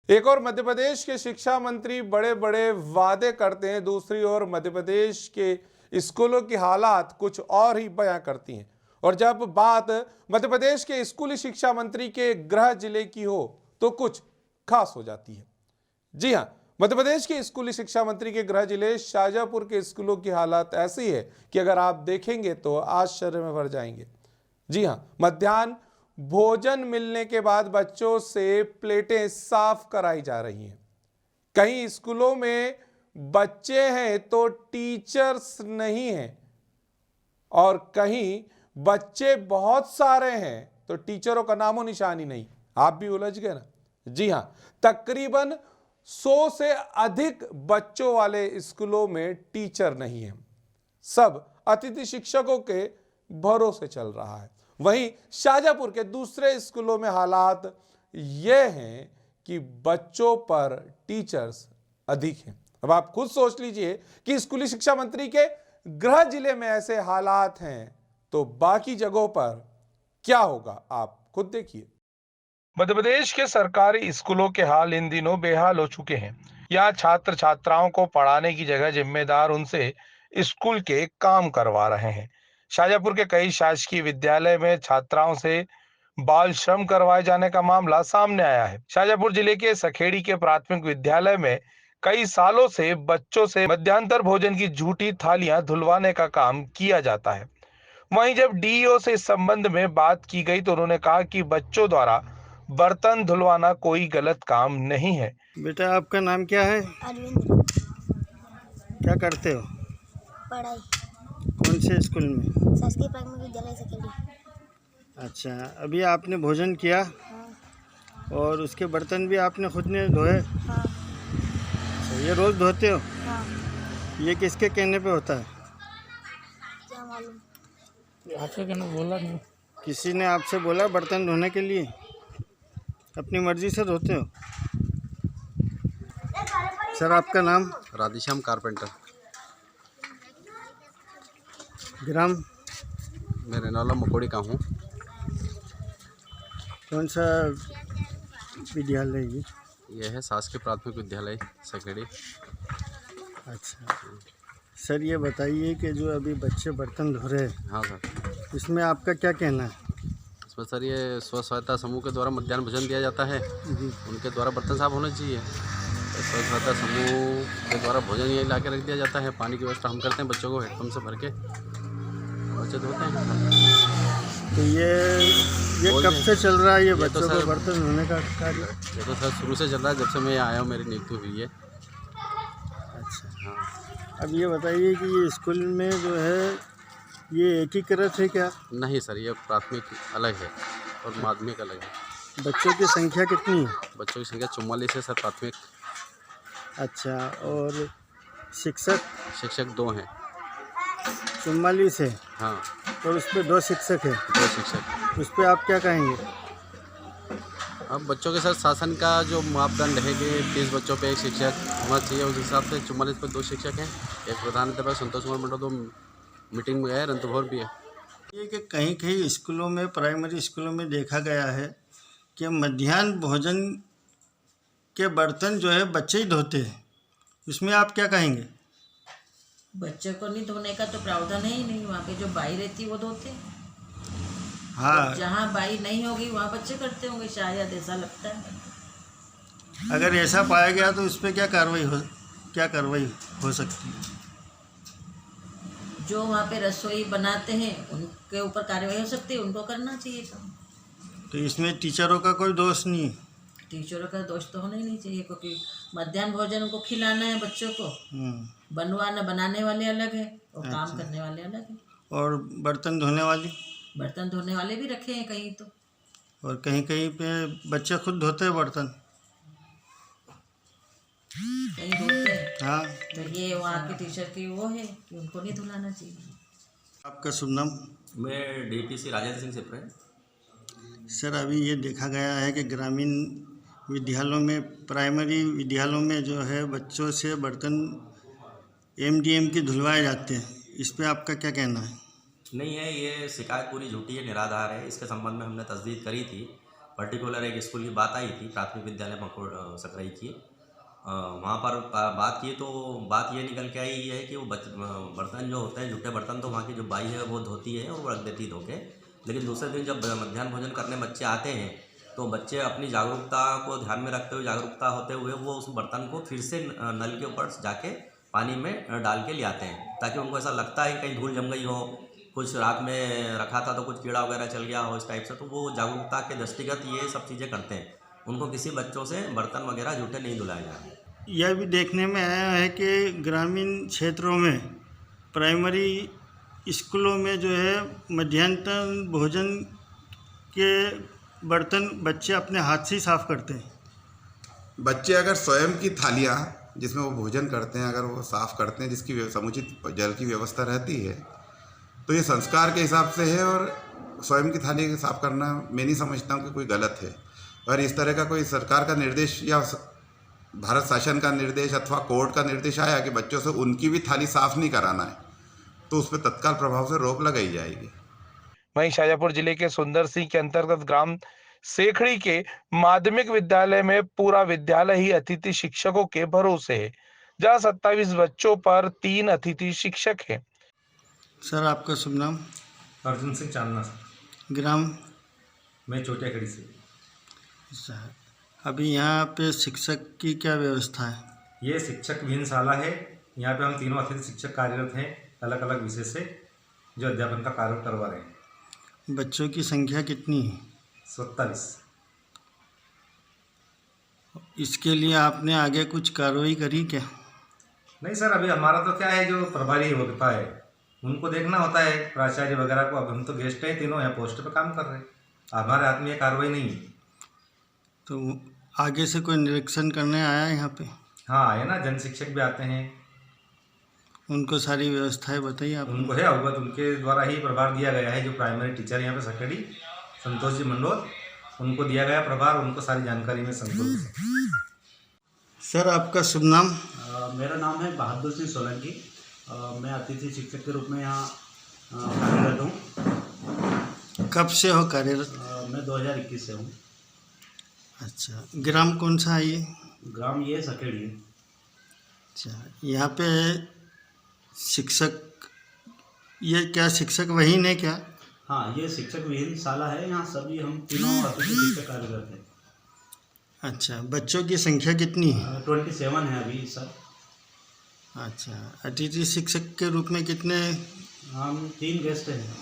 एक और मध्य प्रदेश के शिक्षा मंत्री बड़े बड़े वादे करते हैं, दूसरी ओर मध्य प्रदेश के स्कूलों की हालात कुछ और ही बयां करती हैं। और जब बात मध्य प्रदेश के स्कूली शिक्षा मंत्री के गृह जिले की हो तो कुछ खास हो जाती है। जी हां, मध्य प्रदेश के स्कूली शिक्षा मंत्री के गृह जिले शाजापुर के स्कूलों की हालत ऐसी है कि अगर आप देखेंगे तो आश्चर्य में भर जाएंगे। जी हां, मध्याह्न भोजन मिलने के बाद बच्चों से प्लेटें साफ कराई जा रही हैं। कई स्कूलों में बच्चे हैं तो टीचर्स नहीं हैं, और कहीं बच्चे बहुत सारे हैं तो टीचरों का नामो निशान ही नहीं। आप भी उलझ गए ना? जी हां, तकरीबन 100 से अधिक बच्चों वाले स्कूलों में टीचर नहीं है। सब अतिथि शिक्षकों के भरोसे चल रहा है। वहीं शाजापुर के दूसरे स्कूलों में हालात ये हैं कि बच्चों पर टीचर्स अधिक हैं। अब आप खुद सोच लीजिए कि स्कूली शिक्षा मंत्री के गृह जिले में ऐसे हालात हैं तो बाकी जगहों पर क्या होगा, आप खुद देखिए। मध्य प्रदेश के सरकारी स्कूलों के हाल इन दिनों बेहाल हो चुके हैं। यहाँ छात्र छात्राओं को पढ़ाने की जगह जिम्मेदार उनसे स्कूल के काम करवा रहे हैं। शाजापुर के कई शासकीय विद्यालय में छात्राओं से बाल श्रम करवाए जाने का मामला सामने आया है। शाजापुर जिले के सखेड़ी के प्राथमिक विद्यालय में कई सालों से बच्चों से मध्यांतर भोजन की झूठी थालियां धुलवाने का काम किया जाता है। वहीं जब डीईओ से इस संबंध में बात की गई तो उन्होंने कहा कि बच्चों द्वारा बर्तन धुलवाना कोई गलत काम नहीं है। बेटा, आपका नाम क्या है? अरविंद। क्या करते हो? पढ़ाई। कौन से स्कूल में? शासकीय प्राथमिक विद्यालय सखेड़ी। अच्छा, अभी आपने भोजन किया? हाँ। और उसके बर्तन भी आपने खुद ने धोए? हाँ। अच्छा, ये रोज़ धोते हो? हाँ। ये किसके कहने पे होता है? क्या मालूम? आपसे कहना बोला नहीं? किसी ने आपसे बोला बर्तन धोने के लिए? अपनी मर्जी से धोते हो? सर, आपका नाम? राधेश्याम कारपेंटर। ग्राम? मैं रेनौला मकोड़ी का हूँ। कौन सा विद्यालय ये? यह है शासकीय प्राथमिक विद्यालय सखेड़ी। अच्छा सर, ये बताइए कि जो अभी बच्चे बर्तन धो रहे हैं, हाँ सर, इसमें आपका क्या कहना है? इसमें सर ये स्व सहायता समूह के द्वारा मध्याह्न भोजन दिया जाता है, जी। उनके द्वारा बर्तन साफ होने चाहिए। स्व सहायता समूह के द्वारा भोजन यही ला के रख दिया जाता है। पानी की व्यवस्था हम करते हैं, बच्चों को हेडपम्प से भर के बच्चे धोते हैं। तो ये बोल कब दें। से चल रहा है ये तो बच्चों सर- को बर्तन धोने का कार्य? ये तो सर शुरू से चल रहा है, जब से मैं यहाँ आया हूँ, मेरी नियुक्ति हुई है। अच्छा, हाँ, अब ये बताइए कि ये स्कूल में जो है ये एकीकृत है क्या? नहीं सर, ये प्राथमिक अलग है और माध्यमिक अलग है। बच्चों की संख्या कितनी है? बच्चों की संख्या 44 है सर प्राथमिक। अच्छा, और शिक्षक? शिक्षक 2 हैं। 44 है हाँ, और उस पर 2 शिक्षक है, 2 शिक्षक। उस पर आप क्या कहेंगे? अब बच्चों के साथ शासन का जो मापदंड है कि 30 बच्चों पे एक शिक्षक होना चाहिए, उस हिसाब से 44 पे 2 शिक्षक हैं। एक प्रधानाध्यापक संतोष कुमार मंडल तो मीटिंग में गए, रंतभोर भी है। ये कि कहीं कहीं स्कूलों में, प्राइमरी स्कूलों में देखा गया है कि मध्याह्न भोजन के बर्तन जो है बच्चे ही धोते हैं, उसमें आप क्या कहेंगे? बच्चे को नहीं धोने का तो प्रावधान है ही नहीं। वहाँ पे जो बाई रहती है वो धोते हैं। हाँ, जहाँ बाई नहीं होगी वहाँ बच्चे करते होंगे, शायद ऐसा लगता है। अगर ऐसा पाया गया तो उस पर क्या कार्रवाई हो सकती है? जो वहाँ पे रसोई बनाते हैं उनके ऊपर कार्रवाई हो सकती है, उनको करना चाहिए काम। तो इसमें टीचरों का कोई दोष नहीं है? टीचरों का दोष तो होना ही नहीं चाहिए, क्योंकि मध्याह्न भोजन उनको खिलाना है बच्चों को। बनवाना, बनाने वाले अलग है और काम करने वाले अलग है। और बर्तन धोने वाली? बर्तन धोने वाले भी रखे हैं कहीं तो। और कहीं कहीं पे बच्चे खुद धोते हैं बर्तन। कहीं धोते हैं। हाँ, तो ये वहाँ के टीचर की वो है कि उनको नहीं धुलाना चाहिए। आपका शुभ नाम? मैं डीटीसी राजेंद्र सिंह सिप्रे। सर, अभी ये देखा गया है कि ग्रामीण विद्यालयों में, प्राइमरी विद्यालयों में जो है बच्चों से बर्तन एमडीएम की धुलवाए जाते हैं, इस पे आपका क्या कहना है? नहीं है, ये शिकायत पूरी झूठी है, निराधार है। इसके संबंध में हमने तस्दीक करी थी। पर्टिकुलर एक स्कूल की बात आई थी, प्राथमिक विद्यालय मकोड़ सकराई की। वहाँ पर बात की तो बात ये निकल के आई है कि वो बर्तन जो होते हैं, जूठे बर्तन, तो वहाँ की जो बाई है वो धोती है और वो रख देती धो के। लेकिन दूसरे दिन जब मध्याह्न भोजन करने बच्चे आते हैं तो बच्चे अपनी जागरूकता को ध्यान में रखते हुए, जागरूकता होते हुए वो उस बर्तन को फिर से नल के ऊपर जाके पानी में डाल के ले आते हैं, ताकि उनको ऐसा लगता है कहीं धूल जम गई हो, कुछ रात में रखा था तो कुछ कीड़ा वगैरह चल गया हो, इस टाइप से। तो वो जागरूकता के दृष्टिगत ये सब चीज़ें करते हैं। उनको किसी बच्चों से बर्तन वगैरह जूठे नहीं धुलाए जाए। यह भी देखने में आया है कि ग्रामीण क्षेत्रों में प्राइमरी स्कूलों में जो है मध्याह्न भोजन के बर्तन बच्चे अपने हाथ से ही साफ करते हैं। बच्चे अगर स्वयं की थालियाँ जिसमें वो भोजन करते हैं अगर वो साफ़ करते हैं, जिसकी समुचित जल की व्यवस्था रहती है, तो ये संस्कार के हिसाब से है। और स्वयं की थाली साफ़ करना मैं नहीं समझता हूँ कि कोई गलत है। और इस तरह का कोई सरकार का निर्देश या भारत शासन का निर्देश अथवा कोर्ट का निर्देश आया कि बच्चों से उनकी भी थाली साफ़ नहीं कराना है, तो उस पर तत्काल प्रभाव से रोक लगाई जाएगी। वहीं शाजापुर जिले के सुंदर सिंह के अंतर्गत ग्राम सेखड़ी के माध्यमिक विद्यालय में पूरा विद्यालय ही अतिथि शिक्षकों के भरोसे है, जहां 27 बच्चों पर 3 अतिथि शिक्षक हैं। सर आपका शुभ नाम? अर्जुन सिंह चांदना सर। ग्राम? मैं चोटिया खड़ी से। सर अभी यहाँ पे शिक्षक की क्या व्यवस्था है? ये शिक्षक विहीनशाला है। यहाँ पे हम तीनों अतिथि शिक्षक कार्यरत हैं, अलग अलग विषय से, जो अध्यापन का कार्य करवा रहे हैं। बच्चों की संख्या कितनी है? 27। इसके लिए आपने आगे कुछ कार्रवाई करी क्या? नहीं सर, अभी हमारा तो क्या है, जो प्रभारी होता है उनको देखना होता है, प्राचार्य वगैरह को। अब हम तो गेस्ट हैं, तीनों यहाँ पोस्ट पे काम कर रहे हैं, हमारे हाथ में ये कार्रवाई नहीं है। तो आगे से कोई निरीक्षण करने आया है यहाँ पे? हाँ आए ना, जन शिक्षक भी आते हैं। उनको सारी व्यवस्थाएं बताइए आप। उनको है अवगत, उनके द्वारा ही प्रभार दिया गया है। जो प्राइमरी टीचर यहाँ पे सकड़ी संतोष जी मंडोल, उनको दिया गया प्रभार, उनको सारी जानकारी में संतोष। सर आपका शुभ नाम? मेरा नाम है बहादुर सिंह सोलंकी। मैं अतिथि शिक्षक के रूप में यहाँ कार्यरत हूँ। कब से हो कार्यरत? मैं 2021 से हूँ। अच्छा, ग्राम कौन सा है ये? ग्राम ये सकेड़ी है। अच्छा, यहाँ पे शिक्षक, ये क्या शिक्षक वही ने क्या? हाँ, ये शिक्षक विहीनशाला है। यहाँ सभी हम तीनों अतिथि शिक्षक कार्यरत हैं। अच्छा, बच्चों की संख्या कितनी है? 27 है अभी सर। अच्छा, अतिथि शिक्षक के रूप में कितने? हम 3 गेस्ट हैं।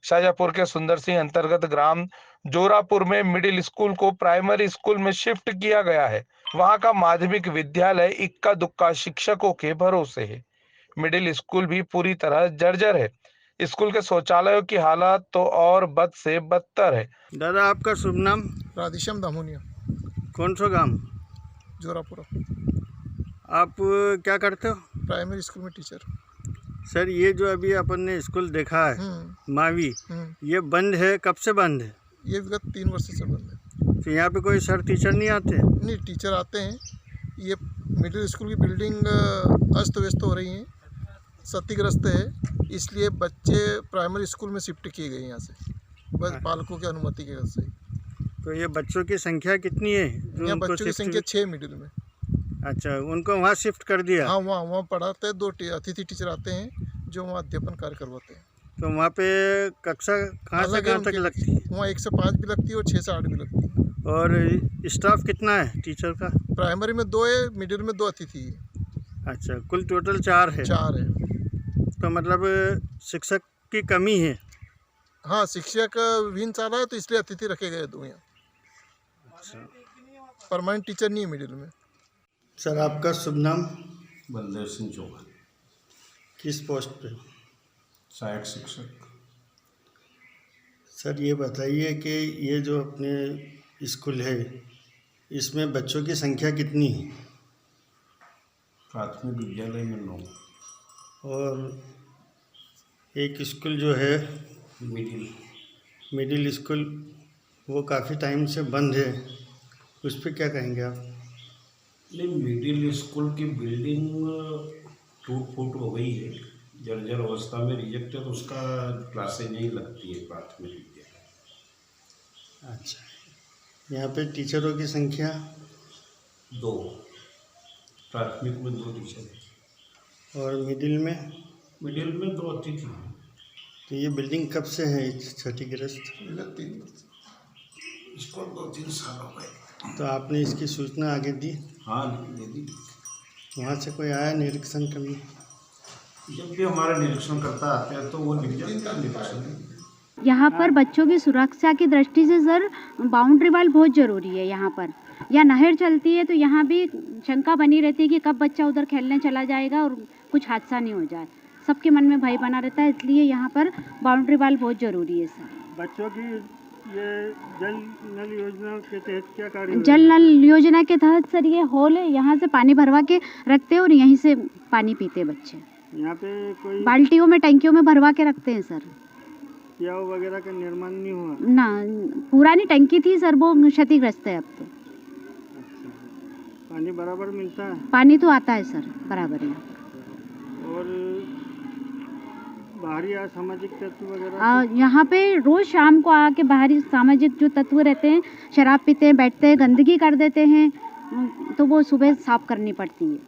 शाजापुर के सुंदर सिंह अंतर्गत ग्राम जोरापुर में मिडिल स्कूल को प्राइमरी स्कूल में शिफ्ट किया गया है। वहां का माध्यमिक विद्यालय इक्का दुक्का शिक्षकों के भरोसे है। मिडिल स्कूल भी पूरी तरह जर्जर है। स्कूल के शौचालयों की हालत तो और बद से बदतर है। दादा आपका शुभ नाम? राधेश्याम दामोनिया, कौन सा गांव? जोरापुरा। आप क्या करते हो? प्राइमरी स्कूल में टीचर। सर ये जो अभी अपन ने स्कूल देखा है मावी, ये बंद है, कब से बंद है? ये विगत 3 वर्ष से बंद है। तो यहाँ पे कोई सर टीचर नहीं आते? नहीं, टीचर आते हैं। ये मिडिल स्कूल की बिल्डिंग अस्त व्यस्त हो रही है, क्षतिग्रस्त है, इसलिए बच्चे प्राइमरी स्कूल में शिफ्ट किए गए यहाँ से, बस पालकों की अनुमति के वजह से। तो ये बच्चों की संख्या कितनी है? यहाँ बच्चों की संख्या 6 मिडिल में। अच्छा, उनको वहाँ शिफ्ट कर दिया? हाँ, वहाँ पढ़ाते हैं। 2 अतिथि टीचर आते हैं जो वहाँ अध्यापन कार्य करवाते हैं। तो वहाँ पे कक्षा कहाँ से कहाँ तक लगती है? वहाँ 1 से 5 भी लगती है और 6 से 8 भी लगती है। और स्टाफ कितना है टीचर का? प्राइमरी में 2 है, मिडिल में 2 अतिथि है। अच्छा, कुल टोटल 4 है? 4 है। तो मतलब शिक्षक की कमी है? हाँ, शिक्षक विहीनशाला है तो इसलिए अतिथि रखे गए 2 यहाँ। अच्छा, परमानेंट टीचर नहीं है मिडिल में। सर आपका शुभ नाम? बलदेव सिंह चौहान। किस पोस्ट पे? सहायक शिक्षक। सर ये बताइए कि ये जो अपने स्कूल है, इसमें बच्चों की संख्या कितनी है? प्राथमिक विद्यालय में 9। और एक स्कूल जो है मिडिल स्कूल, वो काफ़ी टाइम से बंद है, उस पर क्या कहेंगे आप? नहीं, मिडिल स्कूल की बिल्डिंग टूट फूट हो गई है, जर्जर अवस्था में, रिजेक्ट है, तो उसका क्लासेज नहीं लगती है प्राथमिक विद्यालय। अच्छा, यहाँ पे टीचरों की संख्या 2 प्राथमिक में 2 टीचर हैं और मिडिल में मिडिल में 2 अतिथि। तो ये बिल्डिंग कब से है क्षतिग्रस्त? इसको 2-3 साल हो गए। तो आपने इसकी सूचना आगे दी? हाँ दे दी। वहाँ से कोई आया निरीक्षण करने? जब भी हमारा निरीक्षण करता आते हैं तो वो निरीक्षण यहाँ पर बच्चों की सुरक्षा की दृष्टि से सर बाउंड्री वाल बहुत ज़रूरी है। यहाँ पर या नहर चलती है तो यहाँ भी शंका बनी रहती है कि कब बच्चा उधर खेलने चला जाएगा और कुछ हादसा नहीं हो जाए। सबके मन में भय बना रहता है, इसलिए यहाँ पर बाउंड्री वाल बहुत ज़रूरी है सर। बच्चों की ये जल नल योजना के तहत क्या कार्य? जल नल योजना के तहत सर ये हॉल है, यहाँ से पानी भरवा के रखते हैं और यहीं से पानी पीते बच्चे। यहाँ पे कोई बाल्टियों में टंकियों में भरवा के रखते हैं सर। प्याऊ वगैरह का निर्माण नहीं हुआ? ना, पुरानी टंकी थी सर, वो क्षतिग्रस्त है अब तो। अच्छा, पानी बराबर मिलता है? पानी तो आता है सर बराबर है। और बाहरी असामाजिक तत्व वगैरह? यहाँ पे रोज शाम को आके बाहरी सामाजिक जो तत्व रहते हैं शराब पीते हैं, बैठते हैं, गंदगी कर देते हैं, तो वो सुबह साफ करनी पड़ती है।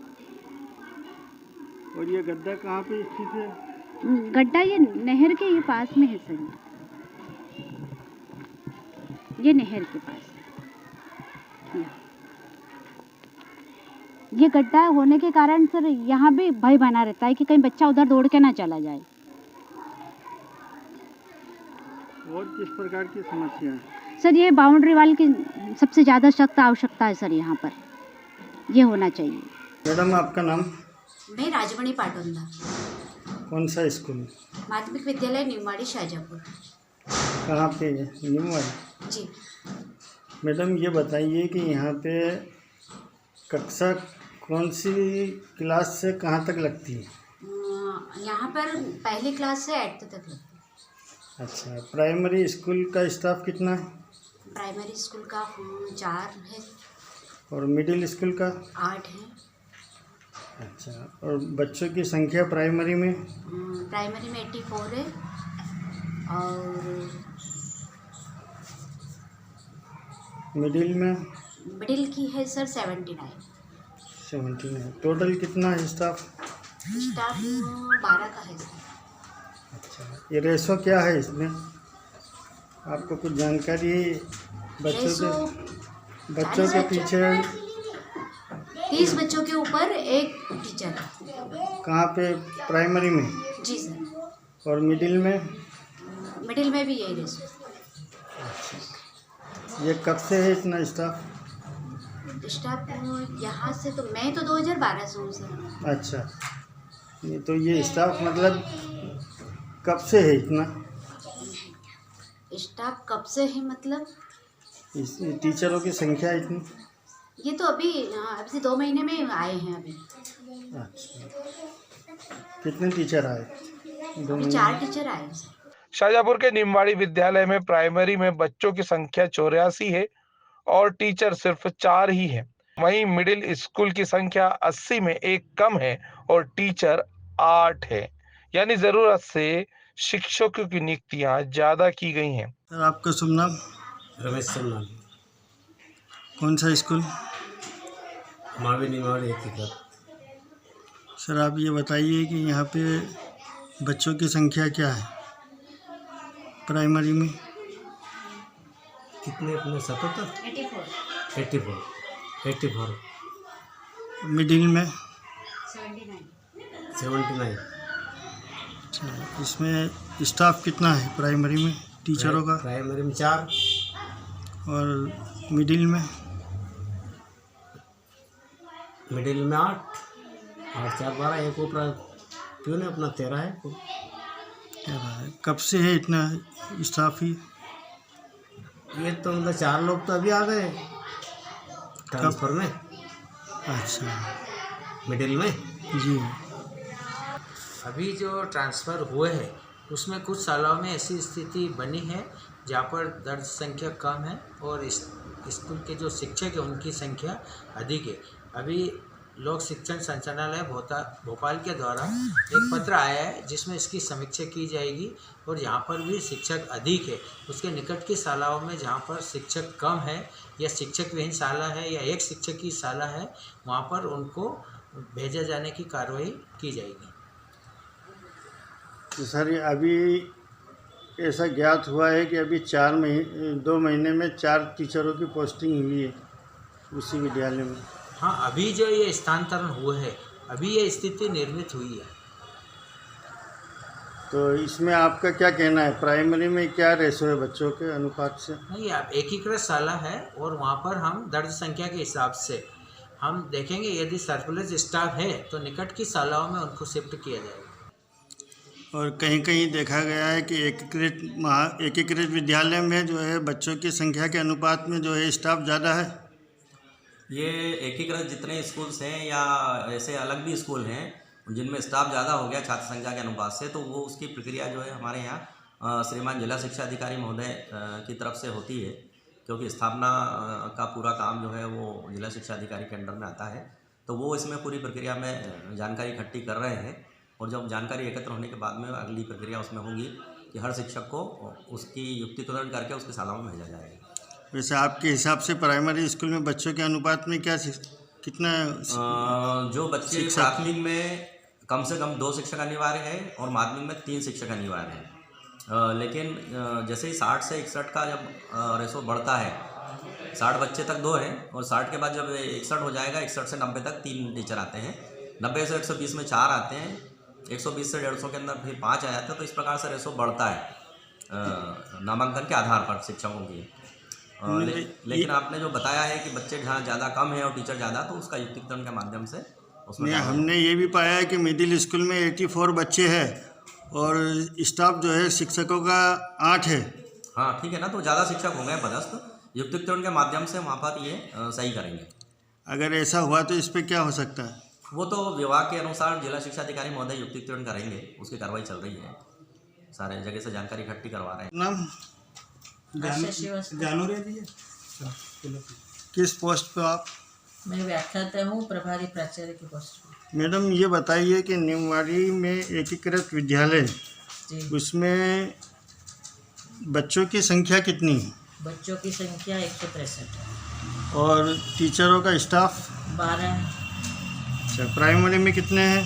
और ये गड्ढा कहाँ पे स्थित है? गड्ढा ये नहर के ये पास में है सर, ये नहर के पास। ये गड्ढा होने के कारण सर यहाँ भी भय बना रहता है कि कहीं बच्चा उधर दौड़ के ना चला जाए। और किस प्रकार की समस्या है? सर ये बाउंड्री वाल की सबसे ज़्यादा सख्त आवश्यकता है सर, यहाँ पर ये होना चाहिए। मैडम आपका नाम? मैं राजमणि पाटोंदा। कौन सा स्कूल? माध्यमिक विद्यालय निमवाड़ी शाहजहाँपुर। कहाँ पे है? निमवाड़ी जी। मैडम ये बताइए कि यहाँ पे कक्षा कौन सी क्लास से कहाँ तक लगती है? यहाँ पर पहली क्लास से 8th तक लगती है। अच्छा, प्राइमरी स्कूल का स्टाफ कितना है? प्राइमरी स्कूल का 4 है। और मिडिल स्कूल का? 8 है। अच्छा, और बच्चों की संख्या प्राइमरी में? प्राइमरी में 84 है और मिडिल में? मिडिल की है सर 79। 79। टोटल कितना है स्टाफ? स्टाफ 12 का है सर। अच्छा, ये रेशो क्या है इसमें? आपको कुछ जानकारी है? बच्चों के पीछे 30 बच्चों के ऊपर एक टीचर है। कहाँ पे? प्राइमरी में? जी सर। और मिडिल में? मिडिल में भी यही रेशो। ये कब से है इतना स्टाफ? स्टाफ यहाँ से तो मैं तो 2012 से हूँ सर। अच्छा, तो ये स्टाफ मतलब कब से है इतना? स्टाफ कब से है मतलब? इस टीचरों की संख्या इतनी? ये तो अभी से 2 महीने में आए हैं अभी। अच्छा, कितने टीचर आए? 4 टीचर आए। शाहजहाँपुर के निमवाड़ी विद्यालय में प्राइमरी में बच्चों की संख्या 84 है और टीचर सिर्फ 4 ही हैं। वहीं मिडिल स्कूल की संख्या 80 में 1 कम है और टीचर 8 है, यानी जरूरत से शिक्षकों की नियुक्तियां ज्यादा की गई हैं। सर आपका शुभ नाम? रमेश चंदन। कौन सा स्कूल? मावी निमवाड़ी एक। सर आप ये बताइए कि यहाँ पे बच्चों की संख्या क्या है प्राइमरी में? कितने? अपने 77? 84। मिडिल में? 79। अच्छा, इसमें स्टाफ कितना है प्राइमरी में टीचरों का? प्राइमरी में 4 और मिडिल में? मिडिल में 8 और 4 12। एक ऊपर प्यून है अपना 13 है। कब से है इतना स्टाफ ही? ये तो मतलब 4 लोग तो अभी आ गए ट्रांसफर में। अच्छा, मिडिल में जी। अभी जो ट्रांसफ़र हुए हैं उसमें कुछ सालों में ऐसी स्थिति बनी है जहाँ पर दर्ज संख्या कम है और स्कूल के जो शिक्षक हैं उनकी संख्या अधिक है। अभी लोक शिक्षण संचालनालय भोपाल के द्वारा एक पत्र आया है जिसमें इसकी समीक्षा की जाएगी और जहाँ पर भी शिक्षक अधिक है उसके निकट की शालाओं में जहाँ पर शिक्षक कम है या शिक्षक विहीन शाला है या एक शिक्षक की शाला है वहाँ पर उनको भेजा जाने की कार्रवाई की जाएगी। तो सर अभी ऐसा ज्ञात हुआ है कि अभी 2 महीने में 4 टीचरों की पोस्टिंग हुई है उसी विद्यालय में। हाँ, अभी जो ये स्थानांतरण हुआ है अभी ये स्थिति निर्मित हुई है। तो इसमें आपका क्या कहना है, प्राइमरी में क्या रेशो है बच्चों के अनुपात से? नहीं, आप एकीकृत शाला है और वहाँ पर हम दर्ज संख्या के हिसाब से हम देखेंगे यदि सरप्लस स्टाफ है तो निकट की शालाओं में उनको शिफ्ट किया जाएगा। और कहीं कहीं देखा गया है कि एकीकृत विद्यालय में जो है बच्चों की संख्या के अनुपात में जो है स्टाफ ज़्यादा है। ये एकीकृत जितने स्कूल्स हैं या ऐसे अलग भी स्कूल हैं जिनमें स्टाफ ज़्यादा हो गया छात्र संख्या के अनुपात से, तो वो उसकी प्रक्रिया जो है हमारे यहाँ श्रीमान जिला शिक्षा अधिकारी महोदय की तरफ से होती है, क्योंकि स्थापना का पूरा काम जो है वो जिला शिक्षा अधिकारी के अंडर में आता है। तो वो इसमें पूरी प्रक्रिया में जानकारी इकट्ठी कर रहे हैं और जब जानकारी एकत्र होने के बाद में अगली प्रक्रिया उसमें होगी कि हर शिक्षक को उसकी युक्तिकरण करके उसके शालाओं में भेजा जाएगा। वैसे आपके हिसाब से प्राइमरी स्कूल में बच्चों के अनुपात में कितना जो बच्चे प्राथमिक में कम से कम 2 शिक्षक अनिवार्य है और माध्यमिक में 3 शिक्षक अनिवार्य है, लेकिन जैसे ही 60 से 61 का जब रेशो बढ़ता है, 60 बच्चे तक 2 हैं और 60 के बाद जब 61 हो जाएगा, 61 से 90 तक 3 टीचर आते हैं, 90 से 120 में 4 आते हैं, 120 से 150 के अंदर फिर 5 आ जाते हैं। तो इस प्रकार से रेशो बढ़ता है नामांकन के आधार पर शिक्षकों की। लेकिन आपने जो बताया है कि बच्चे जहाँ ज़्यादा कम है और टीचर ज़्यादा, तो उसका युक्तिकरण के माध्यम से उसमें हमने ये भी पाया है कि मिडिल स्कूल में 84 बच्चे हैं और स्टाफ जो है शिक्षकों का 8 है। हाँ ठीक है ना, तो ज़्यादा शिक्षक होंगे पदस्थ, युक्तिकरण के माध्यम से वहाँ पर ये सही करेंगे। अगर ऐसा हुआ तो इस पर क्या हो सकता है? वो तो विभाग के अनुसार जिला शिक्षा अधिकारी महोदय युक्तिकरण करेंगे, उसकी कार्रवाई चल रही है, सारे जगह से जानकारी इकट्ठी करवा रहे हैं। नाम जानूरी जी, किस पोस्ट पे आप? मैं व्याख्याता हूँ, प्रभारी प्राचार्य की पोस्ट पे। मैडम ये बताइए कि निमवाड़ी में एकीकृत विद्यालय, उसमें बच्चों की संख्या कितनी है? बच्चों की संख्या 163 है और टीचरों का स्टाफ 12 है। अच्छा, प्राइमरी में कितने हैं?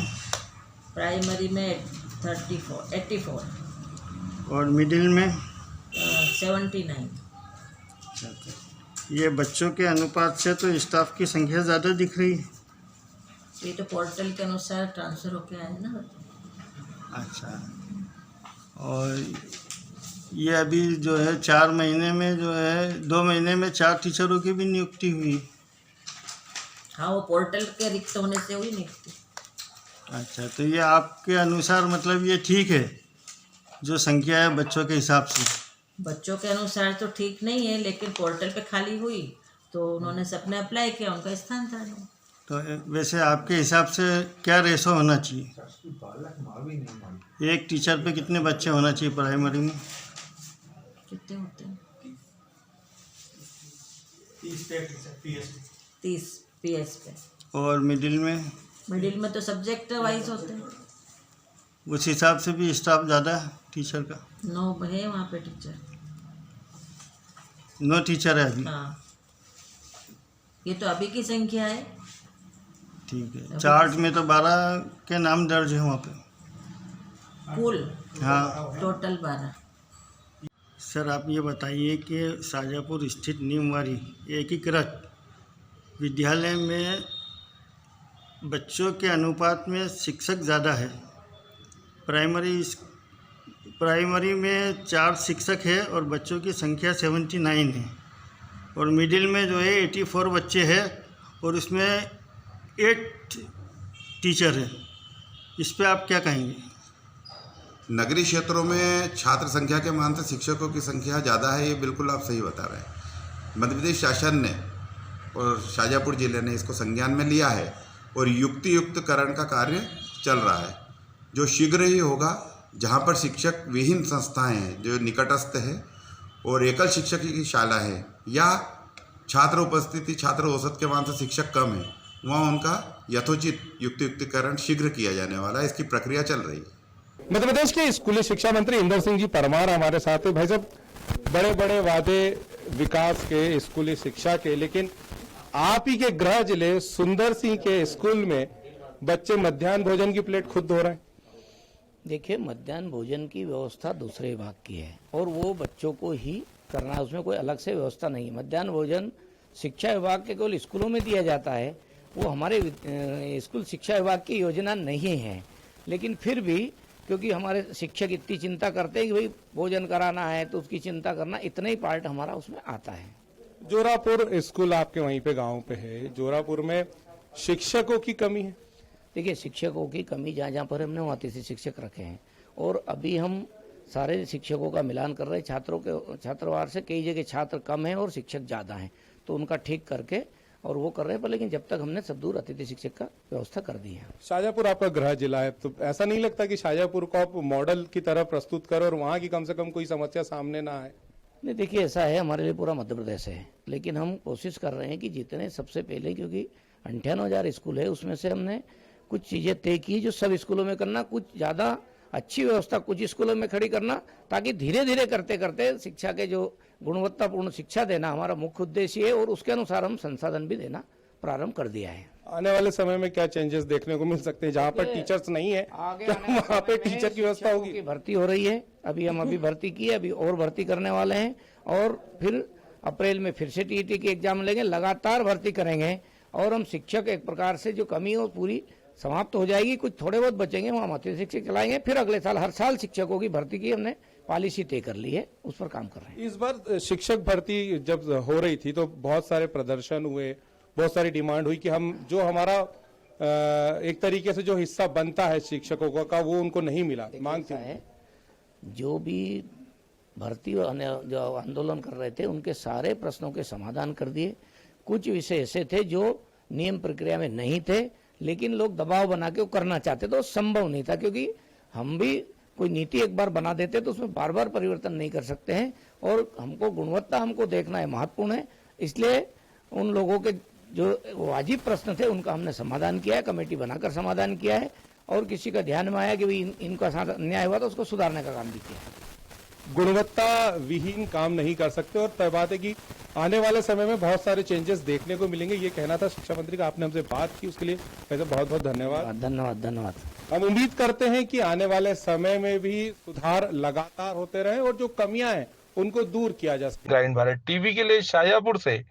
प्राइमरी में 84 और मिडिल में 79। अच्छा, ये बच्चों के अनुपात से तो स्टाफ की संख्या ज़्यादा दिख रही है। ये तो पोर्टल के अनुसार ट्रांसफ़र होके आए ना बच्चे। अच्छा, और ये अभी जो है 4 महीने में जो है 2 महीने में 4 टीचरों की भी नियुक्ति हुई। हाँ, वो पोर्टल के रिक्त होने से हुई नियुक्ति। अच्छा, तो ये आपके अनुसार मतलब ये ठीक है जो संख्या है बच्चों के हिसाब से? बच्चों के अनुसार तो ठीक नहीं है, लेकिन पोर्टल पे खाली हुई तो उन्होंने सबने अप्लाई किया, उनका स्थान था नहीं। तो वैसे आपके हिसाब से क्या रेशो होना चाहिए? एक टीचर पे कितने बच्चे होना चाहिए प्राइमरी में? कितने होते हैं? 30 PS पे। और मिडिल में? मिडिल में तो सब्जेक्ट वाइज होते हैं। उस हिसाब से भी स्टाफ ज़्यादा है टीचर का? 9 है वहाँ पे टीचर। 9 टीचर है अभी? हाँ, ये तो अभी की संख्या है। ठीक है, चार्ट में तो 12 के नाम दर्ज है वहाँ पे कुल? हाँ, टोटल 12। सर आप ये बताइए कि शाजापुर स्थित नीमवाड़ी एकीकृत विद्यालय में बच्चों के अनुपात में शिक्षक ज़्यादा है। प्राइमरी में 4 शिक्षक है और बच्चों की संख्या 79 है और मिडिल में जो है 84 बच्चे हैं और उसमें 8 टीचर हैं। इस पे आप क्या कहेंगे? नगरीय क्षेत्रों में छात्र संख्या के मान से शिक्षकों की संख्या ज़्यादा है, ये बिल्कुल आप सही बता रहे हैं। मध्य प्रदेश शासन ने और शाजापुर जिले ने इसको संज्ञान में लिया है और युक्तिकरण का कार्य चल रहा है, जो शीघ्र ही होगा। जहाँ पर शिक्षक विहीन संस्थाएं हैं जो निकटस्थ है और एकल शिक्षक की शाला है या छात्र उपस्थिति छात्र औसत के मान से शिक्षक कम है, वहाँ उनका यथोचित युक्तिकरण शीघ्र किया जाने वाला है। इसकी प्रक्रिया चल रही है। मध्य प्रदेश के स्कूली शिक्षा मंत्री इंदर सिंह जी परमार हमारे साथ हैं। भाई साहब, बड़े बड़े वादे विकास के, स्कूली शिक्षा के, लेकिन आप ही के गृह जिले सुंदर सिंह के स्कूल में बच्चे मध्याह्न भोजन की प्लेट खुद धो रहे हैं। देखिए, मध्याह्न भोजन की व्यवस्था दूसरे विभाग की है और वो बच्चों को ही करना है, उसमें कोई अलग से व्यवस्था नहीं है। मध्याह्न भोजन शिक्षा विभाग के केवल स्कूलों में दिया जाता है, वो हमारे स्कूल शिक्षा विभाग की योजना नहीं है। लेकिन फिर भी क्योंकि हमारे शिक्षक इतनी चिंता करते हैं कि भाई भोजन कराना है, तो उसकी चिंता करना, इतना ही पार्ट हमारा उसमें आता है। जोरापुर स्कूल आपके वहीं पे गांव पे है, जोरापुर में शिक्षकों की कमी है। देखिए, शिक्षकों की कमी जहाँ जहाँ पर हमने वहाँ अतिथि शिक्षक रखे हैं और अभी हम सारे शिक्षकों का मिलान कर रहे हैं। छात्रवार से कई जगह छात्र कम हैं और शिक्षक ज़्यादा हैं, तो उनका ठीक करके और वो कर रहे हैं। पर लेकिन जब तक हमने सब दूर अतिथि शिक्षक का व्यवस्था कर दी है। शाहजहाँपुर आपका गृह जिला है, तो ऐसा नहीं लगता कि शाहजहाँपुर को आप मॉडल की तरह प्रस्तुत करो और वहाँ की कम से कम कोई समस्या सामने ना आए? नहीं, देखिए, ऐसा है, हमारे लिए पूरा मध्य प्रदेश है, लेकिन हम कोशिश कर रहे हैं कि जितने सबसे पहले, क्योंकि 98,000 स्कूल है, उसमें से हमने कुछ चीज़ें तय की जो सब स्कूलों में करना, कुछ ज़्यादा अच्छी व्यवस्था कुछ स्कूलों में खड़ी करना, ताकि धीरे धीरे करते करते शिक्षा के जो गुणवत्तापूर्ण शिक्षा देना हमारा मुख्य उद्देश्य है और उसके अनुसार हम संसाधन भी देना प्रारंभ कर दिया है। आने वाले समय में क्या चेंजेस देखने को मिल सकते हैं? जहाँ पर टीचर्स नहीं है, वहाँ पे टीचर की व्यवस्था होगी। भर्ती हो रही है, अभी भर्ती की है, अभी और भर्ती करने वाले हैं और फिर अप्रैल में फिर से टीईटी की एग्जाम लेंगे, लगातार भर्ती करेंगे और हम शिक्षक एक प्रकार से जो कमी हो पूरी समाप्त हो जाएगी। कुछ थोड़े बहुत बचेंगे, वहाँ अतिथि शिक्षक चलाएंगे। फिर अगले साल हर साल शिक्षकों की भर्ती की हमने पॉलिसी तय कर ली है, उस पर काम कर रहे हैं। इस बार शिक्षक भर्ती जब हो रही थी तो बहुत सारे प्रदर्शन हुए, बहुत सारी डिमांड हुई कि हम जो हमारा एक तरीके से जो हिस्सा बनता है शिक्षकों का वो उनको नहीं मिला। मांग है जो भी भर्ती जो आंदोलन कर रहे थे उनके सारे प्रश्नों के समाधान कर दिए। कुछ विषय ऐसे थे जो नियम प्रक्रिया में नहीं थे, लेकिन लोग दबाव बना के वो करना चाहते थे, तो संभव नहीं था, क्योंकि हम भी कोई नीति एक बार बना देते तो उसमें बार बार परिवर्तन नहीं कर सकते हैं और हमको गुणवत्ता हमको देखना है, महत्वपूर्ण है। इसलिए उन लोगों के जो वाजिब प्रश्न थे उनका हमने समाधान किया है, कमेटी बनाकर समाधान किया है और किसी का ध्यान में आया कि भाई इनका साथ अन्याय हुआ तो उसको सुधारने का काम भी किया है। गुणवत्ता विहीन काम नहीं कर सकते और तय बात है कि आने वाले समय में बहुत सारे चेंजेस देखने को मिलेंगे। ये कहना था शिक्षा मंत्री का, आपने हमसे बात की, उसके लिए वैसे बहुत बहुत धन्यवाद। धन्यवाद। हम उम्मीद करते हैं कि आने वाले समय में भी सुधार लगातार होते रहे और जो कमियां हैं उनको दूर किया जा सके। ग्रामीण भारत टीवी के लिए शाहजहाँपुर से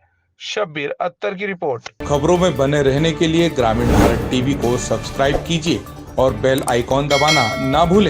शब्बीर अख्तर की रिपोर्ट। खबरों में बने रहने के लिए ग्रामीण भारत टीवी को सब्सक्राइब कीजिए और बेल आइकॉन दबाना ना भूलें।